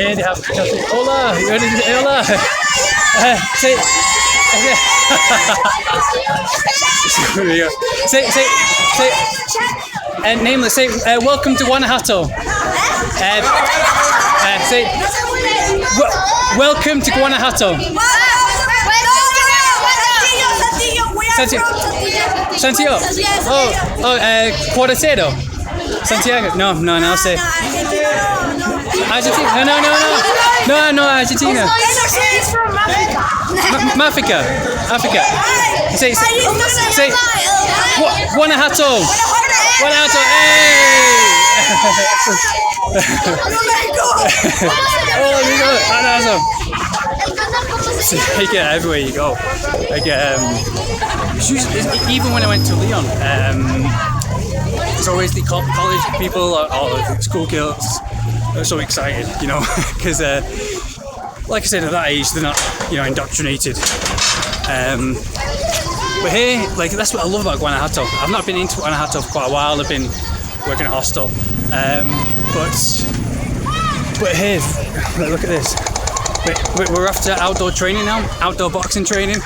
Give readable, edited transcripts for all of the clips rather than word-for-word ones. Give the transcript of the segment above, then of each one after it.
here they have hola, hola. Say, nameless. Say, welcome to Guanajuato. Say, welcome to Guanajuato. Santiago. Cuartero. Santiago. No. Say. Argentina. No. Argentina. Africa. Say. Guanajuato. Hey. So you get everywhere you go. Like even when I went to Leon, it's always the college people or the school girls are so excited, you know, because like I said, at that age they're not, you know, indoctrinated. But here, like, that's what I love about Guanajuato. I've not been into Guanajuato for quite a while. I've been working at a hostel, but here, look at this. We're after outdoor training now, outdoor boxing training.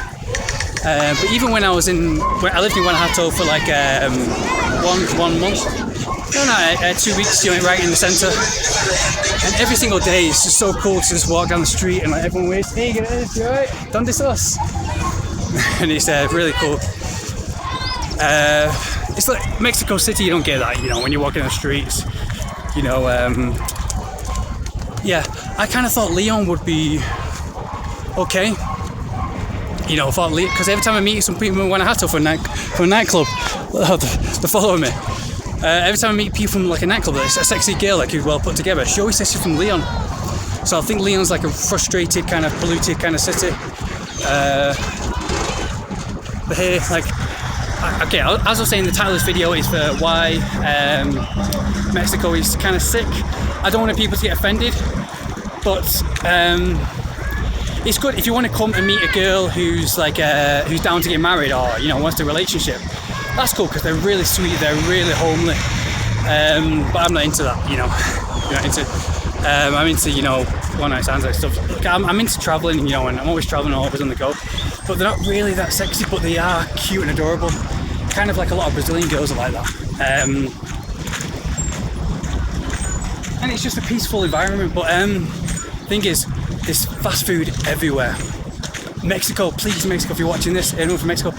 But even when I lived in Guanajuato for like 1 month, 2 weeks, you know, right in the centre. And every single day, it's just so cool to just walk down the street and like everyone waves, hey guys, you alright? ¿Dónde sos? And it's really cool. It's like Mexico City, you don't get that, you know, when you're walking on the streets, you know. Yeah, I kind of thought Leon would be okay. You know, because every time I meet some people in Guanajuato for a nightclub, they're following me. Every time I meet people from like a nightclub, it's a sexy girl like who's well put together. She always says she's from Leon. So I think Leon's like a frustrated, kind of polluted kind of city. But here, like, okay, as I was saying, the title of this video is for why Mexico is kind of sick. I don't want people to get offended, but it's good if you want to come and meet a girl who's like who's down to get married or, you know, wants a relationship. That's cool because they're really sweet, they're really homely. But I'm not into that, you know. I'm into, you know, one night stands and stuff. Look, I'm into traveling, you know, and I'm always traveling, always on the go. But they're not really that sexy, but they are cute and adorable. Kind of like a lot of Brazilian girls are like that. And it's just a peaceful environment. But thing is, there's fast food everywhere. Mexico, please, Mexico, if you're watching this, anyone from Mexico,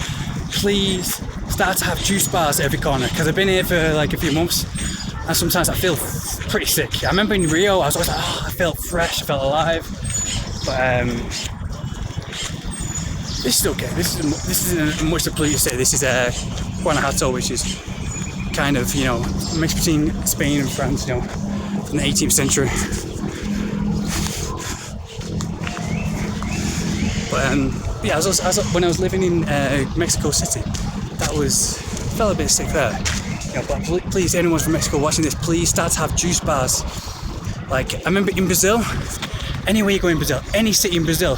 please start to have juice bars at every corner. Because I've been here for like a few months, and sometimes I feel pretty sick. I remember in Rio, I was always like, oh, I felt fresh, I felt alive. But this is okay. This isn't a much to polluted city. This is Guanajuato, which is kind of, you know, mixed between Spain and France, you know, from the 18th century. But yeah, when I was living in Mexico City, felt a bit sick there. You know, but please, anyone from Mexico watching this, please start to have juice bars. Like, I remember in Brazil, anywhere you go in Brazil, any city in Brazil,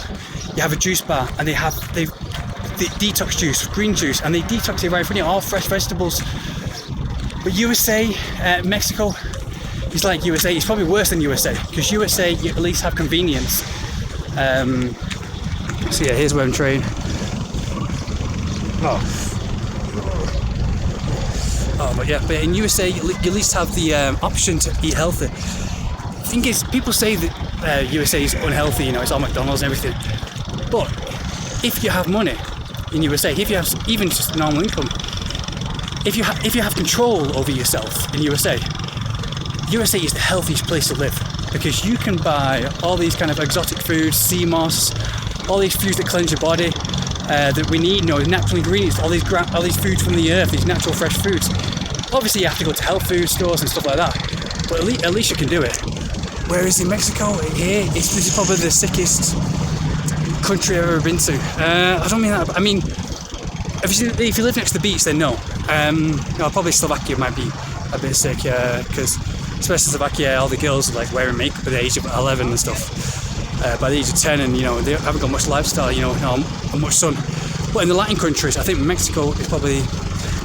you have a juice bar, and they detox juice, green juice, and they detox it right in front of you, all fresh vegetables. But USA, Mexico, it's like USA. It's probably worse than USA, because USA, you at least have convenience. So yeah, here's where I'm training. But in USA, you at least have the option to eat healthy. The thing is, people say that USA is unhealthy, you know, it's all McDonald's and everything. But if you have money in USA, if you have even just normal income, if you have control over yourself in USA is the healthiest place to live, because you can buy all these kind of exotic foods, sea moss, all these foods that cleanse your body, that we need, you know, natural ingredients, all these foods from the earth, these natural fresh foods. Obviously, you have to go to health food stores and stuff like that, but at least you can do it. Whereas in Mexico, here, this is probably the sickest country I've ever been to. I don't mean that. I mean, if you live next to the beach, then no. Probably Slovakia might be a bit sick, because especially Slovakia, all the girls are like wearing makeup at the age of 11 and stuff. By the age of 10, and you know, they haven't got much lifestyle, you know, and much sun. But in the Latin countries, I think Mexico is probably,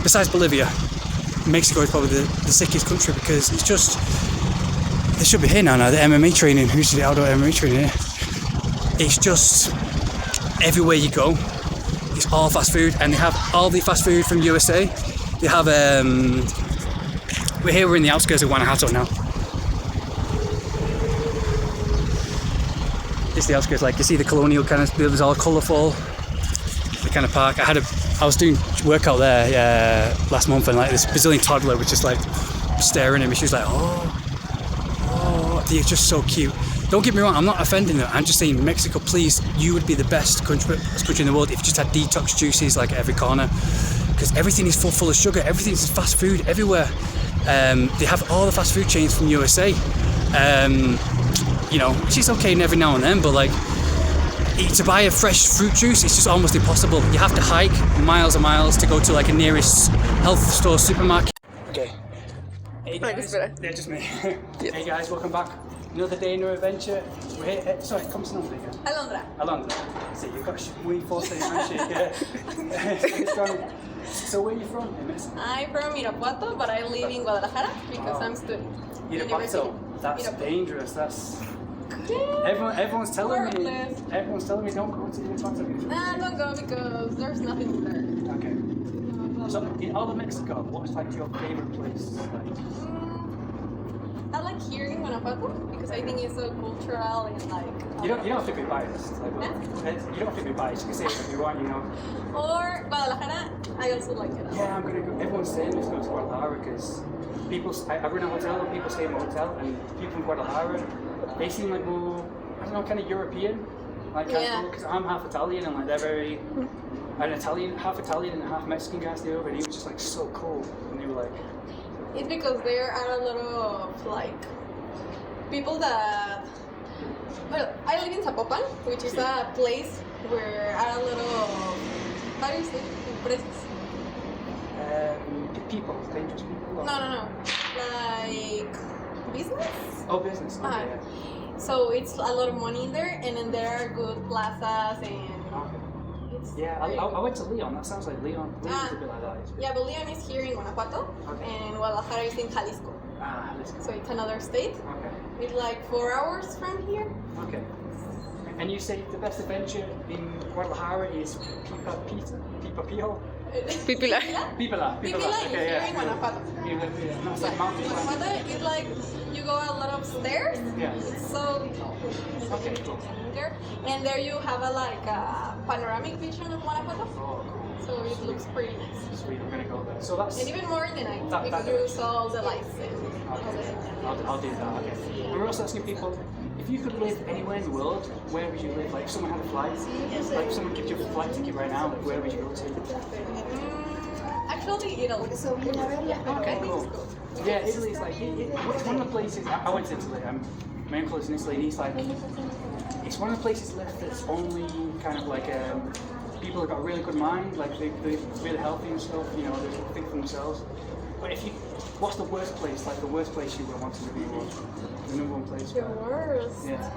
besides Bolivia, Mexico is probably the sickest country, because it's just, They should be here now. The MMA training. Who's the outdoor MMA training here? It's just everywhere you go. It's all fast food, and they have all the fast food from USA. They have. We're in the outskirts of Guanajuato now. It's the outskirts. Like you see the colonial kind of buildings, all colourful. The kind of park. I was doing workout there last month, and like this Brazilian toddler was just like staring at me. She was like, oh, they're just so cute. Don't get me wrong, I'm not offending them. I'm just saying, Mexico, please, you would be the best country in the world if you just had detox juices like at every corner, because everything is full of sugar. Everything's fast food everywhere. They have all the fast food chains from USA. You know, which is okay every now and then, but like to buy a fresh fruit juice, it's just almost impossible. You have to hike miles and miles to go to like a nearest health store supermarket. Okay. Hey guys, yeah, just me. Hey guys, welcome back. Another day, another adventure. We're here. Sorry, come to number again. Alondra. See, you've got muy fuerte handshake. So where are you from in Mexico? I'm from Irapuato, but I live in Guadalajara because I'm studying. Irapuato. That's dangerous. That's. Everyone's telling me. Everyone's telling me don't go to Irapuato. Nah, don't go because there's nothing there. Okay. So in all of Mexico, what's like your favorite place? I like here in Guanajuato because I think it's so cultural and like. You don't have to be biased. Like, you don't have to be biased. You can say whatever you want, you know. Or Guadalajara, I also like it. Yeah, I'm gonna go. Everyone's saying let's go to Guadalajara because I run a hotel and people stay in a hotel, and people in Guadalajara, they seem like more, I don't know, kind of European. Like, because I'm half Italian and like they're very. Half Italian and half Mexican guy stay over, and he was just like so cool, and they were like. It's because there are a lot of like people that. Well, I live in Zapopan, which is a place where are a lot of. How do you say? Empresas. People, dangerous people. No. Like business. Oh, business. Okay. Yeah. So it's a lot of money in there, and then there are good plazas and. Okay. Yeah, I went to Leon. That sounds like Leon. Leon's a bit like that. Yeah, but Leon is here in Guanajuato, and Guadalajara is in Jalisco. Jalisco. So it's another state. Okay. It's like 4 hours from here. Okay. And you say the best adventure in Guadalajara is Pipapillo? Pipila. Pipila Is here in Guanajuato. No, it's like mountain. Guanajuato is like you go a lot of stairs. Yeah. So. Okay, cool. And there you have a panoramic vision of Guanajuato. Oh, cool. So it looks pretty nice. Sweet, we're gonna go there. So that's. And even more in the night because you saw all the lights. I'll do that. Okay. And we're also asking people, if you could live anywhere in the world, where would you live? Like if someone had a flight, like if someone gives you a flight ticket right now, like where would you go to? Actually, Italy. Okay, cool. Yeah, Italy is like it's one of the places. I went to Italy. My uncle is in Italy, and he's like, it's one of the places left that's only kind of like people have got a really good mind, like they're really healthy and stuff. You know, they think for themselves. But what's the worst place? Like the worst place you would want to live in the world? The number one place. The worst. Yeah.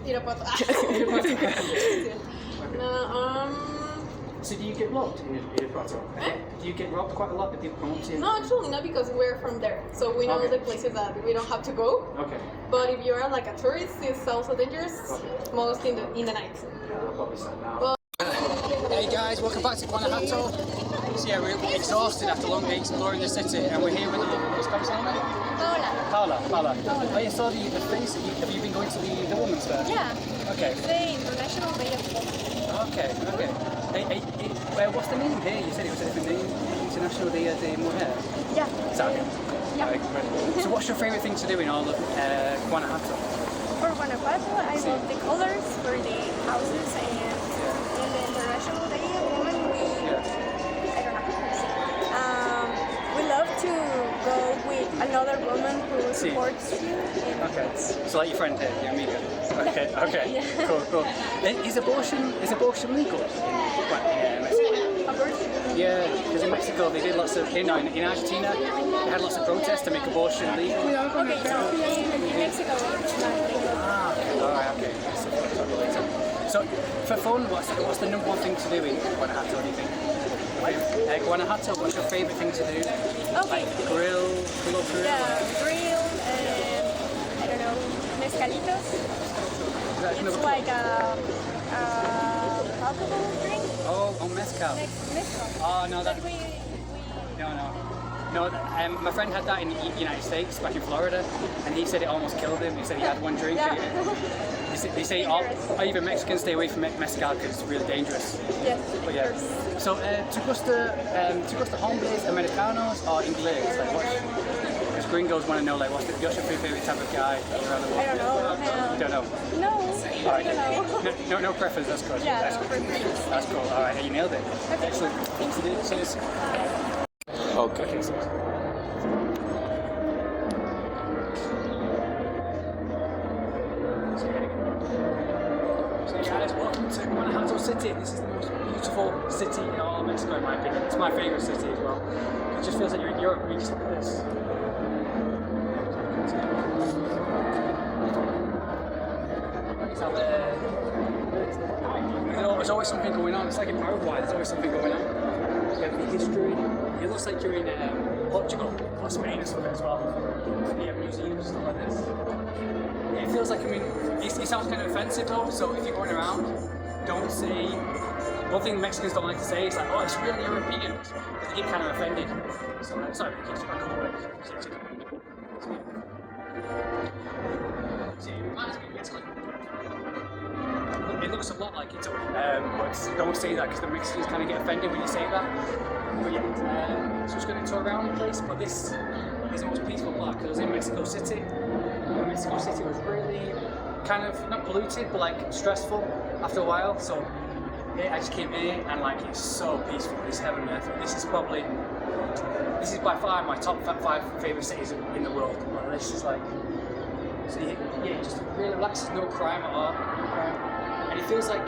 Irapuato. No, So do you get robbed in Irapuato? Do you get robbed quite a lot? Do people come up to you? No, actually not, because we're from there. So we know the places that we don't have to go. Okay. But if you are like a tourist, it's also dangerous, most in the night. Yeah, I'll probably say now. Hey guys, welcome back to Guanajuato. So yeah, we're exhausted after a long day exploring the city, and we're here with what's Paula's name? Paula. Oh, you saw the face. Have you been going to the women's fair? Yeah. Okay. It's the International Day of Women. Okay. What's the name here? You said it was a different name. International Day de Mujer. Yeah. Is that okay? Yeah. Right. So what's your favourite thing to do in all of Guanajuato? For Guanajuato, I love the colors for the houses, and in the International Day of Women, we love to go with another woman who supports you. Okay. So like your friend here, your amiga. Okay. Yeah. Cool. Is abortion legal in Mexico? Abortion? Yeah, because in Mexico they did lots of, in Argentina they had lots of protests to make abortion legal. Okay, so in Mexico it's not legal. Okay. So for fun, what's the number one thing to do in Guanajuato, do you think? Guanajuato, what's your favourite thing to do? Okay. Like grill, grill? Yeah, grill, mezcalitos. It's like a alcohol drink. Oh, mezcal. Mezcal. Oh, no, that... But we No, my friend had that in the United States, back in Florida, and he said it almost killed him. He said he had one drink. Yeah. They say even Mexicans stay away from mezcal because it's really dangerous. yes, But yeah. So, ¿te gusta hombres americanos or inglés? Like, because gringos want to know, like, what's your favorite type of guy around the world? I don't know. You don't know? No, All right. I don't know. No preference. That's good. Yeah, that's no good. preference. That's cool. All right, you nailed it. Okay. Excellent. Cheers. Okay. So, guys, welcome to Guanajuato City. This is the most beautiful city in all of Mexico, in my opinion. It's my favourite city as well. It just feels like you're in Europe when you just look at this. There's always something going on. It's like in Paraguay, there's always something going on. You have the history. It looks like you're in Portugal or Spain or something as well. You have museums and stuff like this. It feels like, it sounds kind of offensive though, so if you're going around, don't say, one thing Mexicans don't like to say is like, oh, it's really European, because they get kind of offended. So, sorry, it keeps back away. See, it reminds me of Italy. It looks a lot like Italy, but don't say that because the Mexicans kind of get offended when you say that. But yeah, so it's going to tour around the place, but this is the most peaceful part because I was in Mexico City. And Mexico City was really kind of, not polluted, but like stressful after a while. So yeah, I just came here and like it's so peaceful, it's heaven on earth. This is by far my top 5 favourite cities in the world. Like, this is like, so yeah, just really relaxed, no crime at all, no crime. And it feels like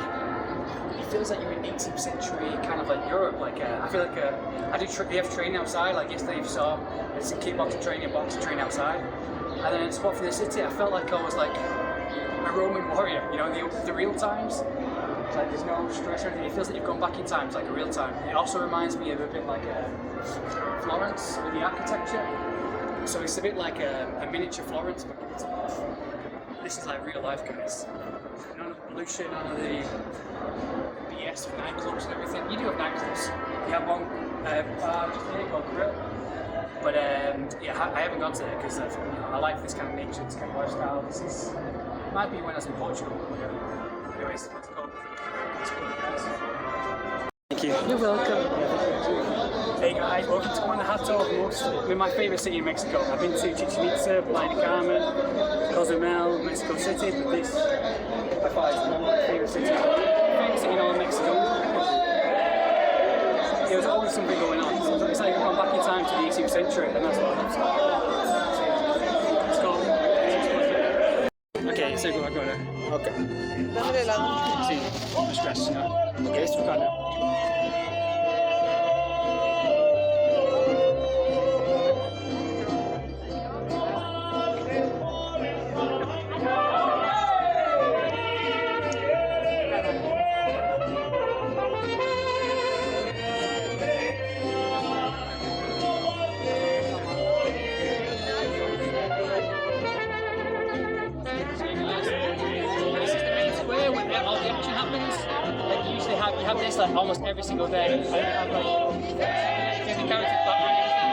you're in 18th century, kind of like Europe. Like I feel like they have training outside. Like yesterday, you saw there's a kickboxing training, boxing training outside. And then spot for the city, I felt like I was like a Roman warrior. You know, the real times. It's like there's no stress or anything. It feels like you've gone back in time. It's like a real time. It also reminds me of a bit like Florence with the architecture. So it's a bit like a miniature Florence, but this is like real life, guys. None of the pollution, none of the BS of nightclubs and everything. You do have nightclubs. You have one bar just here called Grill. But yeah, I haven't gone to it because I like this kind of nature, this kind of lifestyle. This might be when I was in Portugal. Anyways, let's go. Thank you. You're welcome. Hey guys, welcome to Guanajuato, my favourite city in Mexico. I've been to Chichen Itza, Playa del Carmen, Cozumel, Mexico City, but this by far is my favourite city. Favourite city in all of Mexico. There's always something going on. So it's like I've gone back in time to the 18th century, and that's what I love. Let's go. Okay, so go there. Okay. Dándole la. Sí, muchas gracias. Ok, esto acá. You have this like almost every single day. You have like different characters background and everything.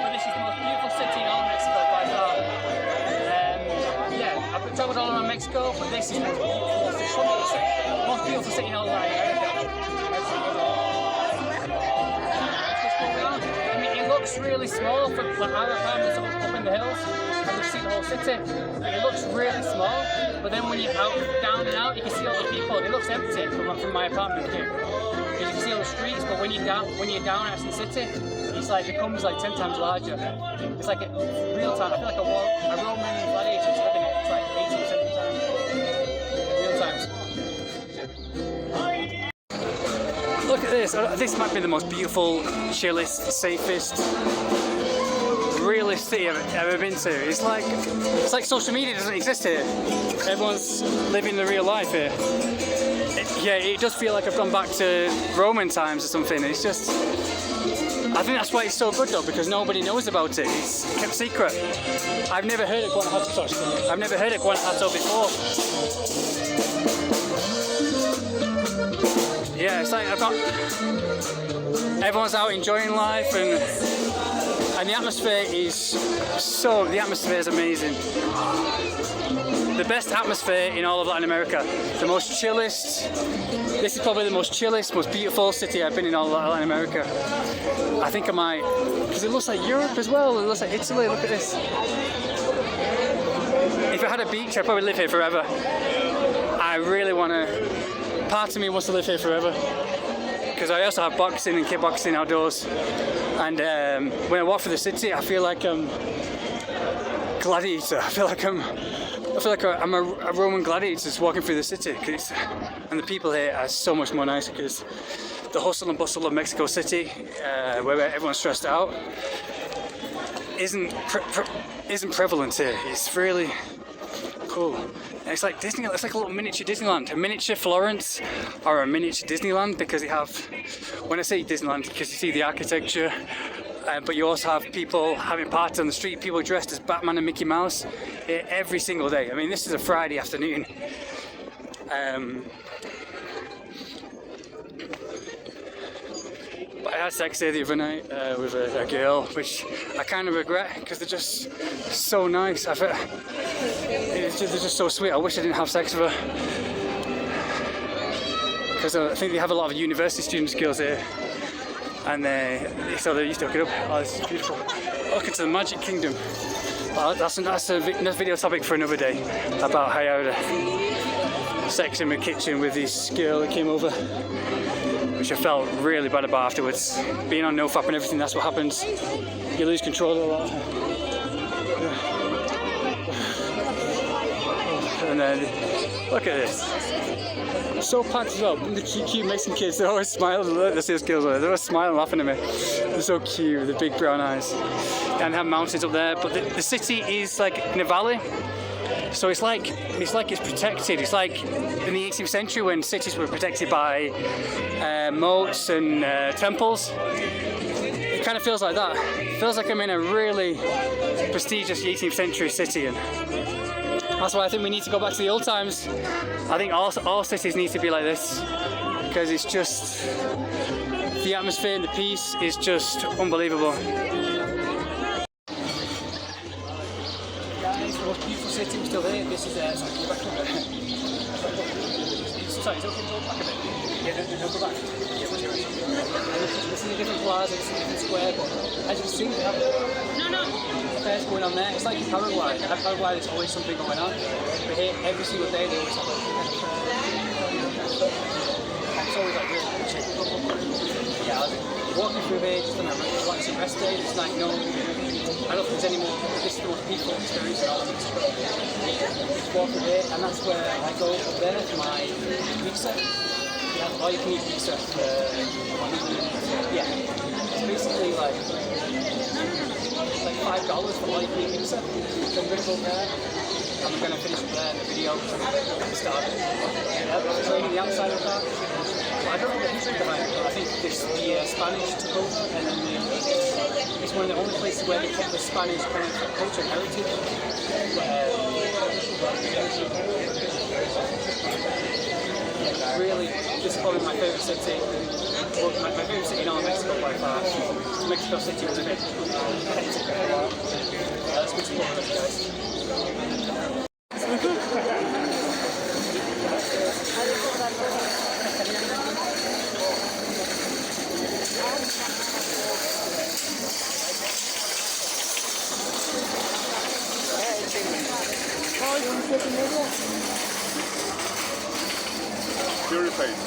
But this is the most beautiful city in all of Mexico by far. Yeah, I've travelled all around Mexico, but this is the most beautiful city in all of America. I mean, it looks really small from our apartments up in the hills, and we see the whole city. It looks really small, but then when you're down and out, you can see all the people. It looks empty from my apartment here, because you can see all the streets. But when you're down out in the city, it's like it becomes like 10 times larger. It's like a real time. I feel like a Roman gladiator is living it. It's like 18th century times. Real times. Look at this. This might be the most beautiful, chillest, safest, realest city I've ever been to. It's like social media doesn't exist here. Everyone's living the real life here. Yeah, it does feel like I've gone back to Roman times or something. It's just, I think that's why it's so good though, because nobody knows about it. It's kept secret. I've never heard of Guanajuato. I've never heard of Guanajuato before. Yeah, it's like everyone's out enjoying life, and the atmosphere is amazing. The best atmosphere in all of Latin America. The most chillest. This is probably the most chillest, most beautiful city I've been in all of Latin America. I think I might, because it looks like Europe as well. It looks like Italy. Look at this. If I had a beach, I'd probably live here forever. I really want to. Part of me wants to live here forever, because I also have boxing and kickboxing outdoors. And when I walk through the city, I feel like I'm gladiator. I feel like I'm a Roman gladiator just walking through the city. And the people here are so much more nice, because the hustle and bustle of Mexico City, where everyone's stressed out, isn't prevalent here. It's really cool. And it's like Disneyland. It's like a little miniature Disneyland, a miniature Florence, or a miniature Disneyland, because you have. When I say Disneyland, because you see the architecture. But you also have people having parties on the street, people dressed as Batman and Mickey Mouse every single day. I mean, this is a Friday afternoon. But I had sex there the other night with a girl, which I kind of regret, because they're just so nice. They're just so sweet. I wish I didn't have sex with her, because I think they have a lot of university students girls here. And so they used to hook it up. Oh, this is beautiful. Look into the Magic Kingdom. Well, that's a video topic for another day, about how I had sex in my kitchen with this girl that came over, which I felt really bad about afterwards. Being on Nofap and everything, that's what happens. You lose control a lot. And then, look at this. So packed as well. The cute Mexican kids, they're always smiling. Look, these girls, they're always smiling, laughing at me. They're so cute with the big brown eyes. And they have mountains up there, but the city is like in a valley. So it's like it's protected. It's like in the 18th century when cities were protected by moats and temples. It kind of feels like that. It feels like I'm in a really prestigious 18th century city. And that's why I think we need to go back to the old times. I think all cities need to be like this, because it's just, the atmosphere and the peace is just unbelievable. Guys, the most beautiful city, we're still here. This is, sorry, go back a bit. Sorry, it's okay to go back a bit. Yeah, no, go back. Yeah, this is a different plaza, it's a different square, but as you can see, we have affairs going on there. It's like in Paraguay. In Paraguay, there's always something going on. But here, every single day, they always have it's always like really chill. Yeah, I was walking through here just on a relaxing rest day. It's like, no, I don't think there's any more. This is the most peaceful experience in all of this. Just walk through here, and that's where I go up there for my pizza. Yeah, all you can eat pizza. Yeah, it's basically like $5 for all you can eat pizza. So I'm going to go there, and I'm going to finish up there in the video. Start. So the outside of that. I don't know the history behind it, but I think the Spanish took over, and then it's one of the only places where they kept the Spanish kind of culture and heritage. Really, this is probably my favourite city. Well, my favourite city in all of Mexico by far. Mexico City was a bit hectic. Let's go explore the rest, guys. Your face.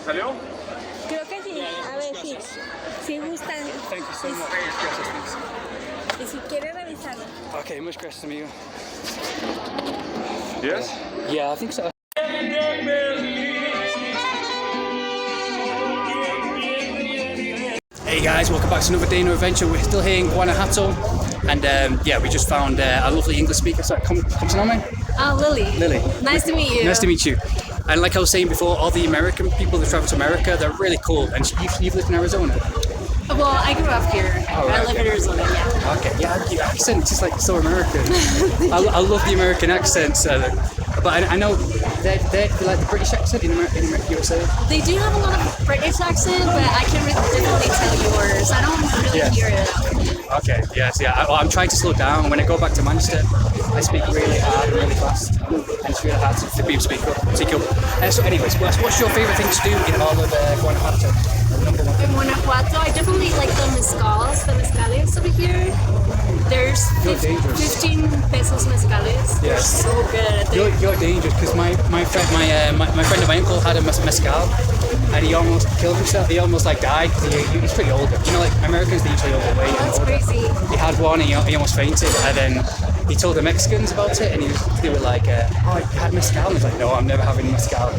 ¿Salió? Creo que sí, a ver si, si gustan. Thank you so much. Y si quiere revisarlo. Okay, muchas gracias, amigo. Yes? Yeah, I think so. Hey guys, welcome back to another day, no adventure. We're still here in Guanajuato, and yeah, we just found a lovely English speaker. Sorry, come to know me. Lily. Lily. Nice to meet you. Nice to meet you. And like I was saying before, all the American people that travel to America, they're really cool. And you've lived in Arizona. Well, I grew up here. Oh, right, I live in Arizona, yeah. Okay, yeah, your accent is just like so American. I love the American accents, but I know they like the British accent in USA. They do have a lot of British accent, but I can definitely tell yours. I don't really hear it. Okay, yes, yeah. I'm trying to slow down. When I go back to Manchester, I speak really hard and really fast, and it's really hard to be speak up. So, anyways, what's your favourite thing to do in all of Guanajuato? In Guanajuato, I definitely like the mezcales over here. There's 15 pesos mezcales. They're so good. You're dangerous because my friend and my uncle had a mezcal and he almost killed himself. He almost like died because he's pretty old. You know, like Americans, they usually overweight. That's crazy. He had one and he almost fainted, and then he told the Mexicans about it, and they were like, "Oh, you had mezcal?" And he's like, "No, I'm never having mezcal."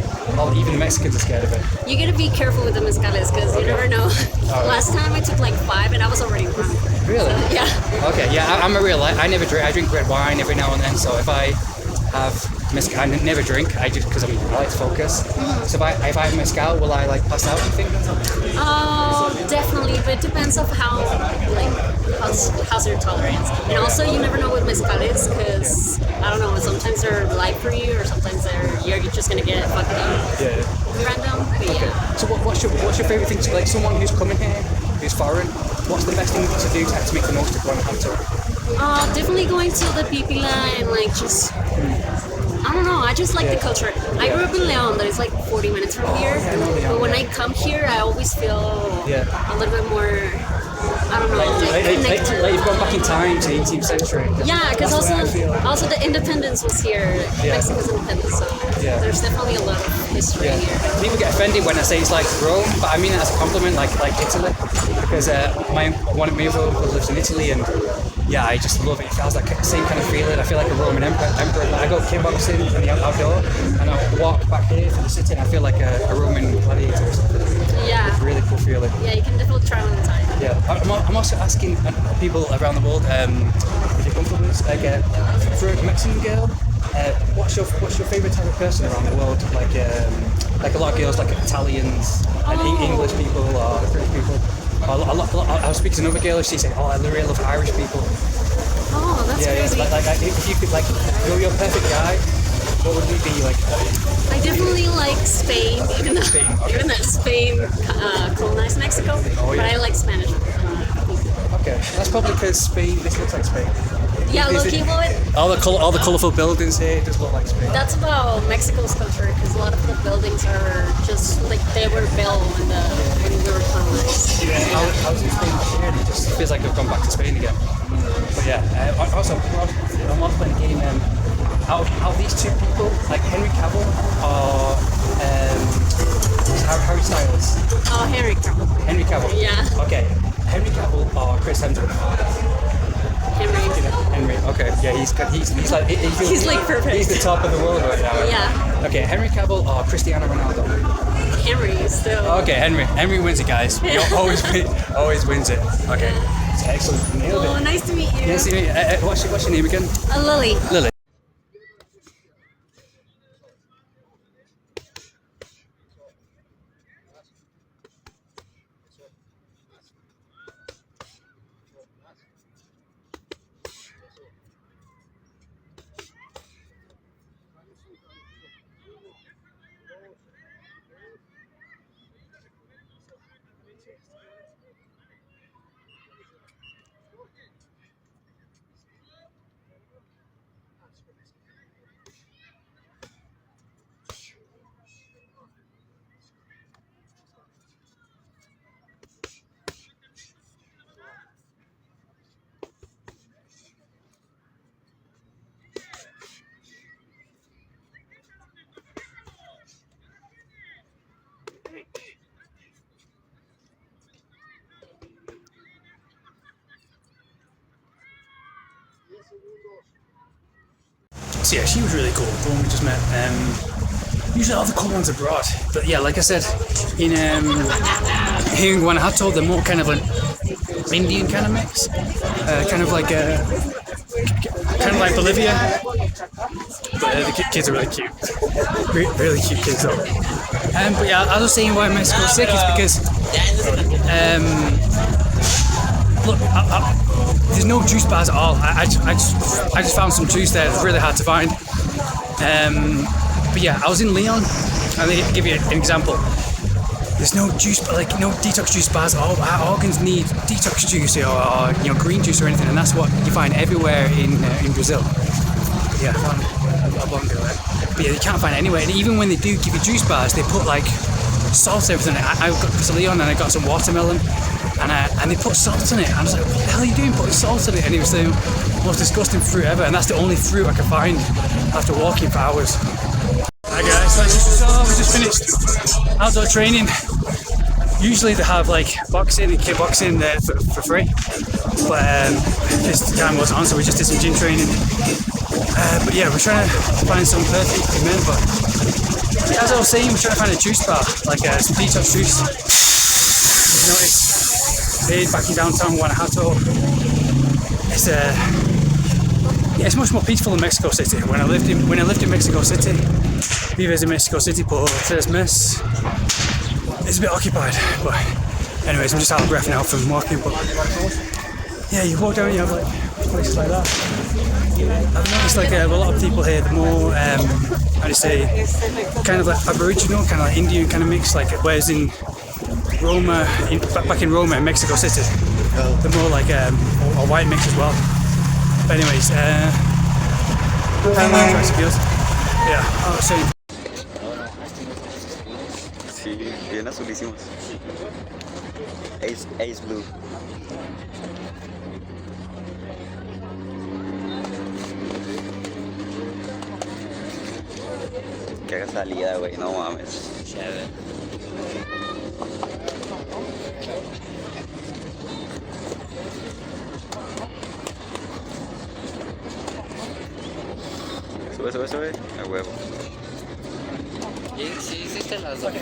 Even the Mexicans are scared of it. You gotta be careful with the mezcales because you never know. Last time I took like 5 and I was already drunk. Really? So, yeah. Okay, yeah, I'm a real. I never drink. I drink red wine every now and then. So if I have mezcal, I never drink. I just because I like to focus. So if I have mezcal, will I like pass out? You think? Oh, definitely, but it depends of how how's your tolerance. And also, you never know with mezcales because I don't know. Sometimes they're light for you, or sometimes you're just gonna get fucked up. Yeah. Random. But yeah. So what's your favorite thing to like someone who's coming here, who's foreign? What's the best thing to do to make the most of Guanajuato? Definitely going to the Pipila and like just. I don't know, I just like the culture. I grew up in León, that is like 40 minutes from here. But when I come here, I always feel a little bit more, I don't know, connected. Like you've gone back in time to the 18th century. Yeah, because also the independence was here, Mexico's independence, so there's definitely a lot of history here. People get offended when I say it's like Rome, but I mean it as a compliment, like Italy, because one of my other uncles lives in Italy, and yeah, I just love it. It feels like the same kind of feeling. I feel like a Roman emperor. I go kickboxing in the outdoor, and I walk back here to the city, and I feel like a Roman gladiator or something. Yeah. It's a really cool feeling. Yeah, you can definitely try one time. Yeah, I'm also asking people around the world if you're comfortable with this, like for a Mexican girl, what's your favorite type of person around the world? Like a lot of girls like Italians and English people or British people. I was speaking to another girl, she said, "Oh, I really love Irish people." Oh, that's crazy. Yeah. If you could you're a perfect guy, what would you be like? I definitely like Spain, even though Spain colonized Mexico, but I like Spanish. Okay, that's probably because Spain. This looks like Spain. Yeah, look-y, all the colourful buildings here does look like Spain. that's about Mexico's culture because a lot of the buildings are just like they were built when we were colonized. I was in Spain last year, and it just feels like I've gone back to Spain again. But yeah, also I'm also playing a game. Out of these two people, like Henry Cavill or Harry Styles. Oh, Henry Cavill. Henry Cavill. Yeah. Okay, Henry Cavill or Chris Hemsworth. Henry. Okay. Yeah, he's like He's like perfect. He's the top of the world right now. Yeah. Okay, Henry Cavill or Cristiano Ronaldo. Henry still. Okay, Henry wins it, guys. He always wins it. Okay. Excellent. Nailed it. Oh, nice to meet you. Nice to meet you. What's your name again? Lily. Lily. So yeah, she was really cool. The one we just met. usually all the cool ones abroad. But yeah, like I said, in here in Guanajuato, they're more kind of an Indian kind of mix, kind of like Bolivia. But the kids are really cute, really cute kids though. But yeah, I was saying why Mexico's sick is because look, there's no juice bars at all. I just found some juice there. It's really hard to find. But yeah, I was in Leon, and they give you an example. There's no juice, like no detox juice bars at all. Our organs need detox juice or green juice or anything, and that's what you find everywhere in Brazil. Yeah, I found a bundle there. But yeah, you can't find it anywhere. And even when they do give you juice bars, they put like salt and everything. I got to Leon and I got some watermelon, and they put salt in it. And I was like, what the hell are you doing putting salt in it? And it was the most disgusting fruit ever, and that's the only fruit I could find after walking for hours. Hi guys, we just finished outdoor training. Usually they have like boxing and kickboxing there for free, but this time wasn't on, so we just did some gym training. But yeah, we're trying to find some perfect for men, but as I was saying, we're trying to find a juice bar, like some detox juice. You notice here back in downtown Guanajuato, it's much more peaceful than Mexico City. When I lived in Mexico City, vives en Mexico City por 3 meses, it's a bit occupied. But anyways, I'm just out of breath now from walking. But yeah, you walk down, you have like places like that. I've noticed like a lot of people here, the more how do you say, kind of like Aboriginal, kind of like Indian kind of mix. Like whereas in Roma, back in Roma in Mexico City, the more like a white mix as well. But anyways, yeah, I was saying. Sí, bien azulísimos. Ace Blue. Que haga salida, güey, no mames. Sube, a huevo. Sí, hiciste las dos.